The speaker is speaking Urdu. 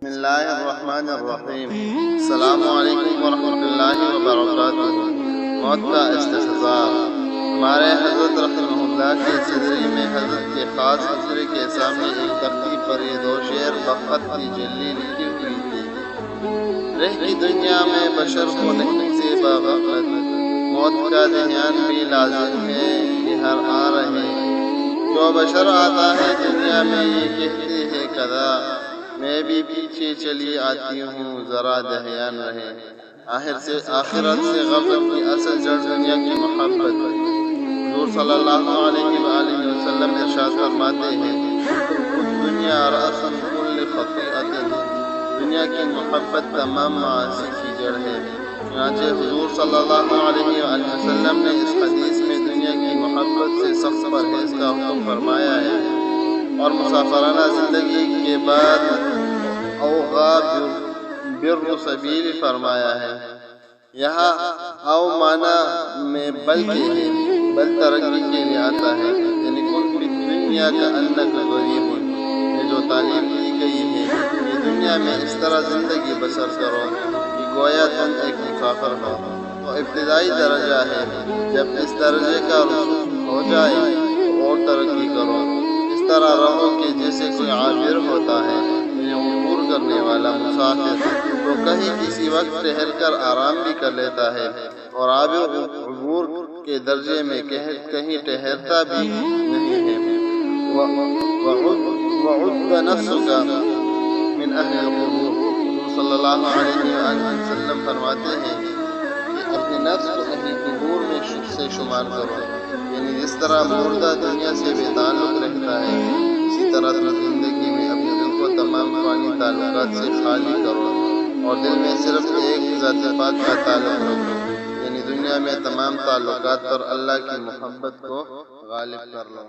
بسم اللہ الرحمن الرحیم۔ السلام علیکم ورحمۃ اللہ وبرکاتہ۔ موت کا استحضار۔ ہمارے حضرت رحمہ اللہ کے صدری میں حضرت کے خاص حضرے کے سامنے ایک تختی پر یہ دو شعر بخط کی جلی لکھی ہوئی تھی۔ رہ کی دنیا میں بشر کو نہیں سے باغفلت، موت کا دھیان بھی لازم ہے کہ ہر آ رہے۔ جو بشر آتا ہے دنیا میں یہ کہتے ہیں کدا، میں بھی پیچھے چلی آتی ہوں ذرا دہیان رہے۔ آخرت سے غفلت کی اصل جڑ دنیا کی محبت ہے۔ حضور صلی اللہ علیہ وآلہ وسلم ارشاد فرماتے ہیں، دنیا رأس کل خطیئۃ، دنیا کی محبت تمام معاصی کی جڑ ہے۔ چنانچہ حضور صلی اللہ علیہ وآلہ وسلم نے اس حدیث میں دنیا کی محبت سے سخت پرہیز کا حکم فرمایا ہے، اور مسافرانہ زندگی کے بعد اوغا بر سبیل فرمایا ہے۔ یہاں او معنی میں بل کے ہے، بل ترقی کے لیے آتا ہے، یعنی کن فی دنیا کا انک غریب، یہ جو تعلیم دی گئی ہے کہ دنیا میں اس طرح زندگی بسر کرو کہ گویا تم ایک مسافر ہو، تو ابتدائی درجہ ہے۔ جب اس درجے کا رسوخ ہو جائے تو اور ترقی کرو، اس طرح رہو کہ جیسے کوئی عابر ہوتا ہے، یعنی عبور کرنے والا مسافر، تو کہیں کسی وقت ٹھہر کر آرام بھی کر لیتا ہے، اور عابر عبور کے درجے میں کہیں ٹھہرتا بھی نہیں ہے۔ وَعُدَّ نَفْسُكَ مِنْ أَهْلِ الْقُبُورِ، حضور صلی اللہ علیہ وآلہ وسلم فرماتے ہیں کہ اپنے نفس کو اہل قبور میں سے شمار کرو، یعنی جس طرح مردہ دنیا سے بے تعلق رہتا ہے، اسی طرح تم زندگی میں اپنے دل کو تمام فانی تعلقات سے خالی کرو، اور دل میں صرف ایک ذات پاک کا تعلق رکھو، یعنی دنیا میں تمام تعلقات پر اللہ کی محبت کو غالب کر لو۔